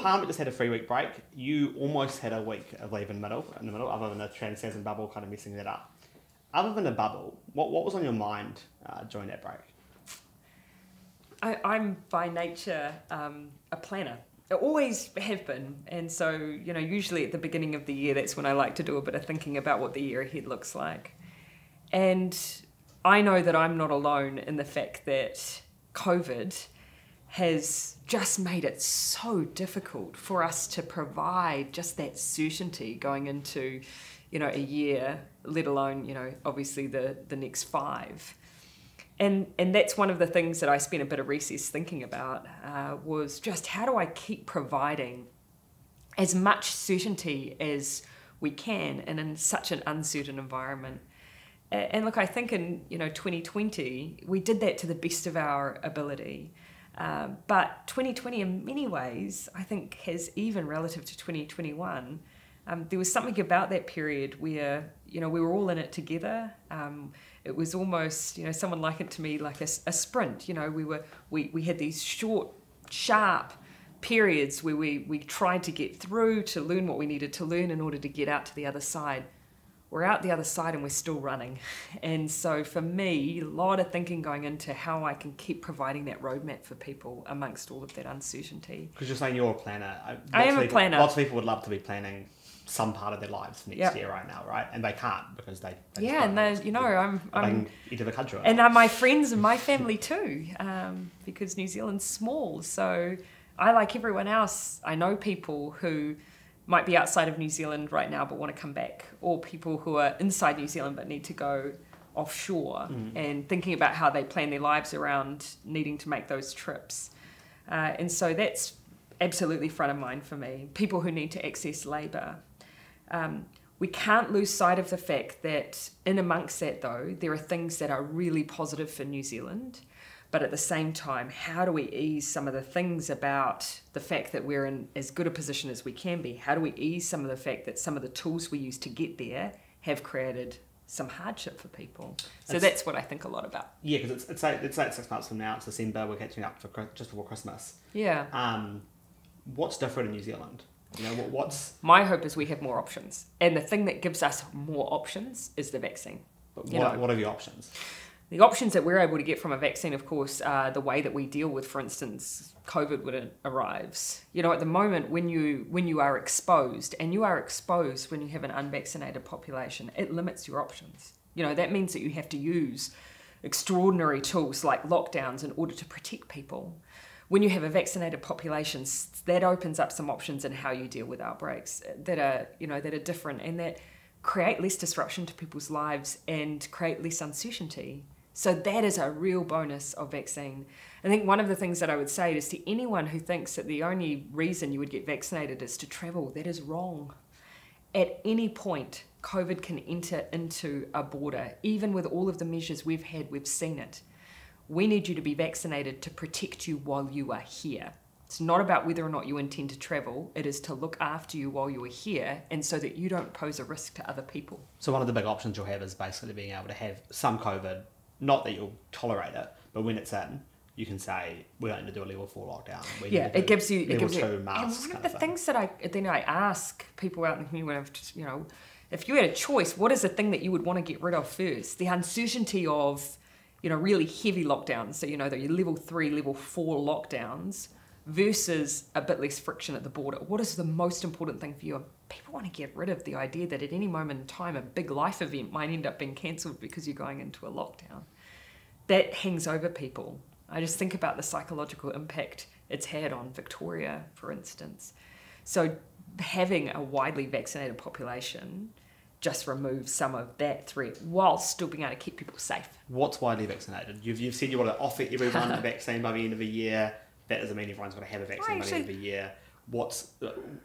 Parliament just had a 3-week break. You almost had a week of leave in the middle, other than the Trans-Tasman bubble kind of messing that up. Other than the bubble, what was on your mind during that break? I'm by nature a planner. I always have been, and so usually at the beginning of the year, that's when I like to do a bit of thinking about what the year ahead looks like. And I know that I'm not alone in the fact that COVID has just made it so difficult for us to provide just that certainty going into, a year, let alone, obviously the next 5. And that's one of the things that I spent a bit of recess thinking about, was just how do I keep providing as much certainty as we can and in such an uncertain environment. And look, I think in 2020, we did that to the best of our ability. But 2020 in many ways, I think, has even relative to 2021, there was something about that period where, we were all in it together. It was almost, someone likened it to me like a sprint. We had these short, sharp periods where we tried to get through to learn what we needed to learn in order to get out to the other side. We're out the other side and we're still running. And so for me, a lot of thinking going into how I can keep providing that roadmap for people amongst all of that uncertainty. Because you're saying you're a planner. I am a planner. Lots of people would love to be planning some part of their lives next year right now, right? And they can't because they and I'm into the country. And my friends and my family too, because New Zealand's small. So I, like everyone else, I know people who might be outside of New Zealand right now but want to come back, or people who are inside New Zealand but need to go offshore, and thinking about how they plan their lives around needing to make those trips. And so that's absolutely front of mind for me. People who need to access labour. We can't lose sight of the fact that in amongst that, though, there are things that are really positive for New Zealand. But at the same time, how do we ease some of the things about the fact that we're in as good a position as we can be? How do we ease some of the fact that some of the tools we use to get there have created some hardship for people? So that's what I think a lot about. Yeah, because it's like 6 months from now. It's December. We're catching up for just before Christmas. Yeah. What's different in New Zealand? What's... My hope is we have more options. And the thing that gives us more options is the vaccine. But what are the options? The options that we're able to get from a vaccine, of course, are the way that we deal with, for instance, COVID when it arrives. At the moment, when you are exposed, and you are exposed when you have an unvaccinated population, it limits your options. That means that you have to use extraordinary tools like lockdowns in order to protect people. When you have a vaccinated population, that opens up some options in how you deal with outbreaks that are different and that create less disruption to people's lives and create less uncertainty. So that is a real bonus of vaccine. I think one of the things that I would say is to anyone who thinks that the only reason you would get vaccinated is to travel, that is wrong. At any point, COVID can enter into a border. Even with all of the measures we've had, we've seen it. We need you to be vaccinated to protect you while you are here. It's not about whether or not you intend to travel. It is to look after you while you are here and so that you don't pose a risk to other people. So one of the big options you'll have is basically being able to have some COVID, not that you'll tolerate it, but when it's in, you can say, we're going to do a level 4 lockdown. It gives you level 2 masks. And one of the things that I ask people out in the community, if you had a choice, what is the thing that you would want to get rid of first? The uncertainty of, really heavy lockdowns, so the level 3, level 4 lockdowns, versus a bit less friction at the border. What is the most important thing for you? People want to get rid of the idea that at any moment in time a big life event might end up being cancelled because you're going into a lockdown. That hangs over people. I just think about the psychological impact it's had on Victoria, for instance. So having a widely vaccinated population just removes some of that threat while still being able to keep people safe. What's widely vaccinated? You've said you want to offer everyone a vaccine by the end of the year. That doesn't mean everyone's going to have a vaccine by the end of the year.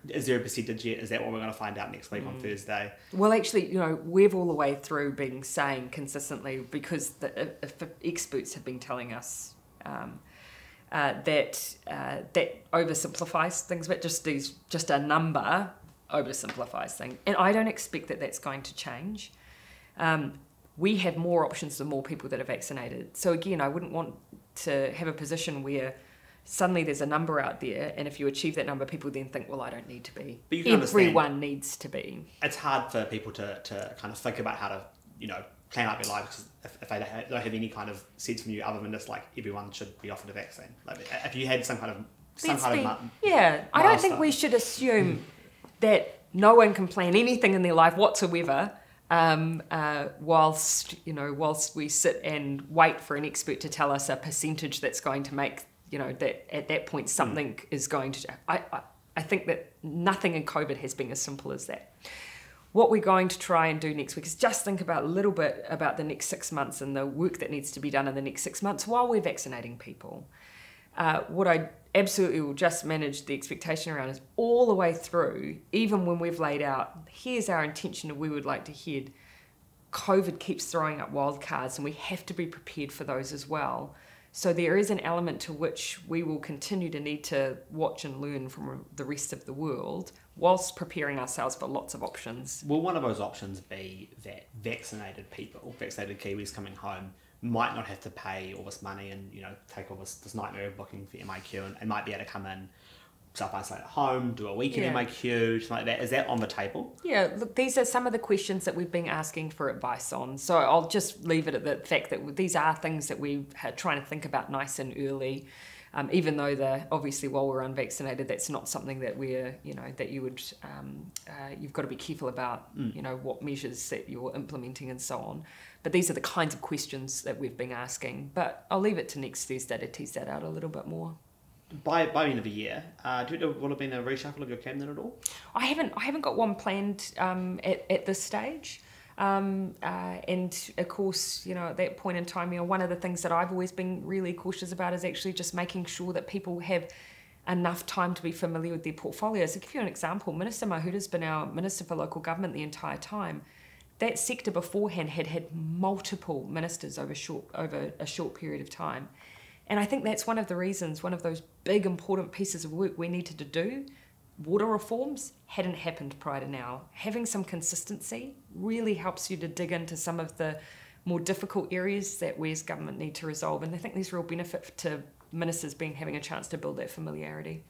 Is there a percentage yet? Is that what we're going to find out next week on Thursday? Well, actually, we've all the way through been saying consistently, because the experts have been telling us that oversimplifies things, but just a number oversimplifies things. And I don't expect that that's going to change. We have more options the more people that are vaccinated. So again, I wouldn't want to have a position where suddenly there's a number out there, and if you achieve that number, people then think, well, I don't need to be. But you can Everyone needs to be. It's hard for people to kind of think about how to, plan out their life, because if they don't have any kind of sense from you other than just like everyone should be offered a vaccine. Like if you had some kind of I don't think we should assume that no one can plan anything in their life whatsoever. Whilst we sit and wait for an expert to tell us a percentage that's going to make, that at that point something is going to. I think that nothing in COVID has been as simple as that. What we're going to try and do next week is just think about a little bit about the next 6 months and the work that needs to be done in the next 6 months while we're vaccinating people. What I absolutely will just manage the expectation around is all the way through, even when we've laid out, here's our intention of where we'd like to head, COVID keeps throwing up wild cards and we have to be prepared for those as well. So there is an element to which we will continue to need to watch and learn from the rest of the world whilst preparing ourselves for lots of options. Will one of those options be that vaccinated Kiwis coming home might not have to pay all this money and take all this nightmare of booking for MIQ and might be able to come in, self-isolate at home, do a week in MIQ, something like that. Is that on the table? Yeah, look, these are some of the questions that we've been asking for advice on. So I'll just leave it at the fact that these are things that we are trying to think about nice and early. Even though obviously while we're unvaccinated, that's not something that we're, that you would, you've got to be careful about, what measures that you're implementing and so on. But these are the kinds of questions that we've been asking. But I'll leave it to next Thursday to tease that out a little bit more. By the end of the year, do you know will have been a reshuffle of your cabinet at all? I haven't got one planned at this stage. And of course, at that point in time, one of the things that I've always been really cautious about is actually just making sure that people have enough time to be familiar with their portfolios. To give you an example, Minister Mahuta's been our Minister for Local Government the entire time. That sector beforehand had multiple ministers over a short period of time. And I think that's one of the reasons, one of those big important pieces of work we needed to do. Water reforms hadn't happened prior to now. Having some consistency really helps you to dig into some of the more difficult areas that we as government need to resolve. And I think there's real benefit to ministers having a chance to build that familiarity.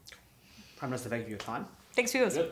Prime Minister, thank you for your time. Thanks for yours. Good.